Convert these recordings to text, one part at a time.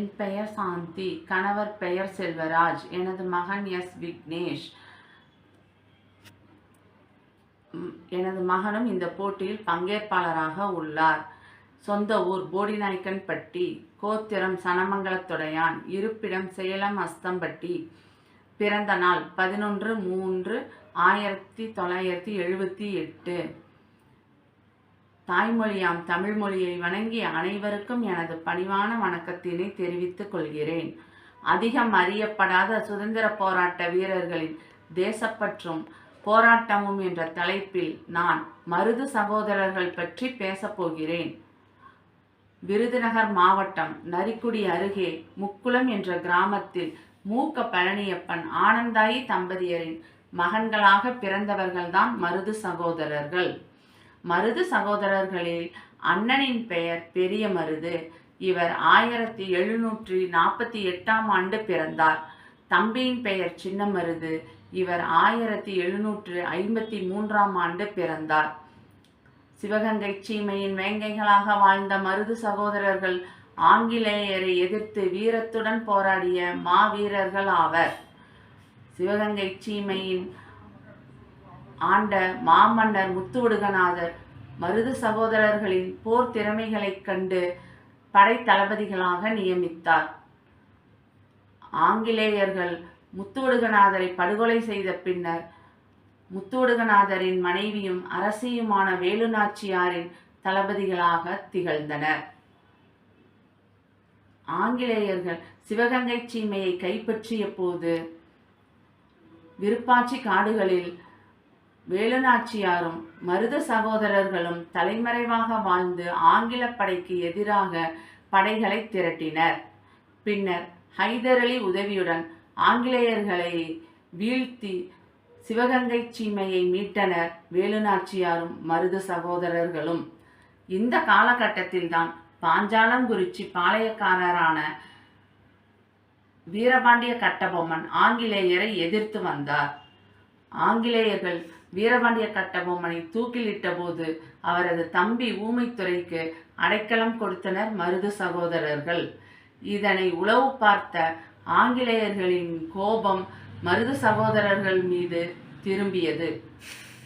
என் பெயர் சாந்தி. கணவர் பெயர் செல்வராஜ். எனது மகன் எஸ். விக்னேஷ். எனது மகனும் இந்த போட்டியில் பங்கேற்பாளராக உள்ளார். சொந்த ஊர் போடிநாயக்கன்பட்டி. கோத்திரம் சனமங்கலத்துடையான். இருப்பிடம் சேலம் அஸ்தம்பட்டி. பிறந்த நாள் 11/3/1978. தாய்மொழியாம் தமிழ் மொழியை வணங்கி அனைவருக்கும் எனது பணிவான வணக்கத்தினை தெரிவித்துக் கொள்கிறேன். அதிகம் அறியப்படாத சுதந்திர போராட்ட வீரர்களின் தேசப்பற்றும் போராட்டமும் என்ற தலைப்பில் நான் மருது சகோதரர்கள் பற்றி பேசப்போகிறேன். விருதுநகர் மாவட்டம் நரிக்குடி அருகே முக்குளம் என்ற கிராமத்தில் மூக்க பழனியப்பன் ஆனந்தாயி தம்பதியரின் மகன்களாக பிறந்தவர்கள்தான் மருது சகோதரர்கள். மருது சகோதரர்களில் அண்ணனின் பெயர் பெரிய மருது. இவர் 1748ஆம் ஆண்டு பிறந்தார். தம்பியின் பெயர் சின்ன மருது. இவர் 1753ஆம் ஆண்டு பிறந்தார். சிவகங்கை சீமையின் வேங்கைகளாக வாழ்ந்த மருது சகோதரர்கள் ஆங்கிலேயரை எதிர்த்து வீரத்துடன் போராடிய மாவீரர்கள் ஆவர். சிவகங்கை சீமையின் ஆண்ட மாமன்னர் முத்துவடுகநாதர் மருது சகோதரர்களின் போர் திறமைகளைக் கண்டு படை தளபதிகளாக நியமித்தார். ஆங்கிலேயர்கள் முத்துவடுகநாதரை படுகொலை செய்த பின்னர் முத்துவடுகநாதரின் மனைவியும் அரசியுமான வேலுநாச்சியாரின் தளபதிகளாக திகழ்ந்தனர். ஆங்கிலேயர்கள் சிவகங்கை சீமையை கைப்பற்றிய போது விருப்பாட்சி காடுகளில் வேலுநாச்சியாரும் மருது சகோதரர்களும் தலைமறைவாக வாழ்ந்து ஆங்கில படைக்கு எதிராக படைகளை திரட்டினர். பின்னர் ஹைதர் அலி உதவியுடன் ஆங்கிலேயர்களை வீழ்த்தி சிவகங்கை சீமையை மீட்டனர் வேலுநாச்சியாரும் மருது சகோதரர்களும். இந்த காலகட்டத்தில்தான் பாஞ்சாலங்குறிச்சி பாளையக்காரரான வீரபாண்டிய கட்டபொம்மன் ஆங்கிலேயரை எதிர்த்து வந்தார். ஆங்கிலேயர்கள் வீரபாண்டிய கட்டபொம்மனை தூக்கிலிட்ட போது அவரது தம்பி ஊமைத்துறைக்கு அடைக்கலம் கொடுத்தனர் மருது சகோதரர்கள். இதனை உளவு பார்த்த ஆங்கிலேயர்களின் கோபம் மருது சகோதரர்கள் மீது திரும்பியது.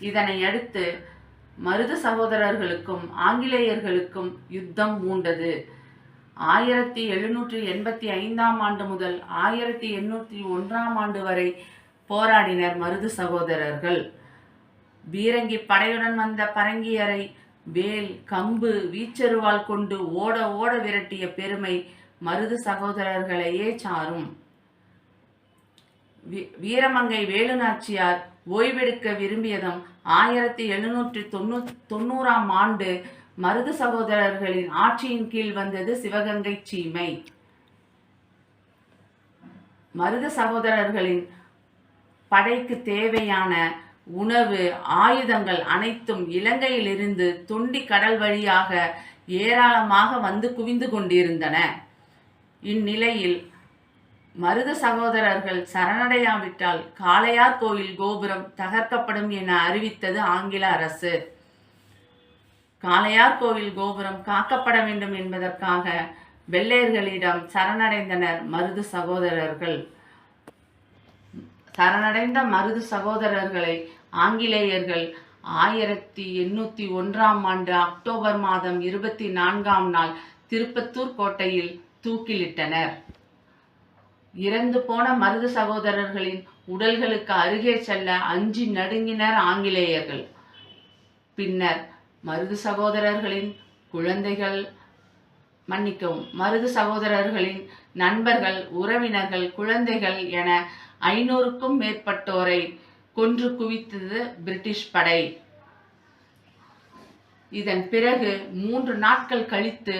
இதனை அடுத்து மருது சகோதரர்களுக்கும் ஆங்கிலேயர்களுக்கும் யுத்தம் மூண்டது. 1785ஆம் ஆண்டு முதல் 1801ஆம் ஆண்டு வரை போராடினர் மருது சகோதரர்கள். பீரங்கி படையுடன் வந்த பரங்கியரை வேல், கம்பு, வீச்சருவால் கொண்டு ஓட ஓட விரட்டிய பெருமை மருது சகோதரர்களையே சாரும். வீரமங்கை வேலுநாச்சியார் ஓய்வெடுக்க விரும்பியதும் 1790ஆம் ஆண்டு மருது சகோதரர்களின் ஆட்சியின் கீழ் வந்தது சிவகங்கை சீமை. மருது சகோதரர்களின் படைக்கு தேவையான உணவு, ஆயுதங்கள் அனைத்தும் இலங்கையிலிருந்து தொண்டி கடல் வழியாக ஏராளமாக வந்து குவிந்து கொண்டிருந்தன. இந்நிலையில் மருது சகோதரர்கள் சரணடையாவிட்டால் காளையார் கோயில் கோபுரம் தகர்க்கப்படும் என அறிவித்தது ஆங்கில அரசு. காளையார் கோவில் கோபுரம் காக்கப்பட வேண்டும் என்பதற்காக வெள்ளையர்களிடம் சரணடைந்தனர் மருது சகோதரர்கள். சரணடைந்த மருது சகோதரர்களை ஆங்கிலேயர்கள் 1801ஆம் ஆண்டு அக்டோபர் மாதம் 24ஆம் நாள் திருப்பத்தூர் கோட்டையில் தூக்கிலிட்டனர். இறந்து போன மருது சகோதரர்களின் உடல்களுக்கு அருகே செல்ல அஞ்சி நடுங்கினர் ஆங்கிலேயர்கள். பின்னர் மருது சகோதரர்களின் மருது சகோதரர்களின் நண்பர்கள், உறவினர்கள், குழந்தைகள் என 500க்கும் மேற்பட்டோரை கொன்று குவித்தது பிரிட்டிஷ் படை. இதன் பிறகு 3 நாட்கள் கழித்து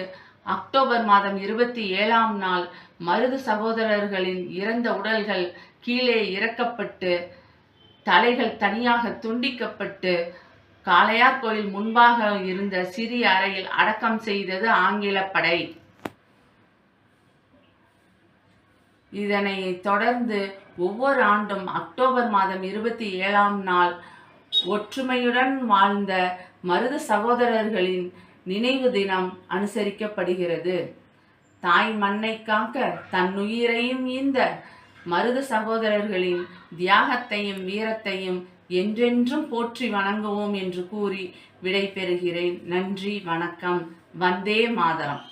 அக்டோபர் மாதம் 27ஆம் நாள் மருது சகோதரர்களின் இறந்த உடல்கள் கீழே இறக்கப்பட்டு தலைகள் தனியாக துண்டிக்கப்பட்டு காளையார் கோயில் முன்பாக இருந்த சிறிய அறையில் அடக்கம் செய்தது ஆங்கில படை. இதனை தொடர்ந்து ஒவ்வொரு ஆண்டும் அக்டோபர் மாதம் 27ஆம் நாள் ஒற்றுமையுடன் வாழ்ந்த மருது சகோதரர்களின் நினைவு தினம் அனுசரிக்கப்படுகிறது. தாய் மண்ணை காக்க தன்னுயிரையும் இந்த மருது சகோதரர்களின் தியாகத்தையும் வீரத்தையும் என்றென்றும் போற்றி வணங்குவோம் என்று கூறி விடை பெறுகிறேன். நன்றி, வணக்கம். வந்தே மாதரம்.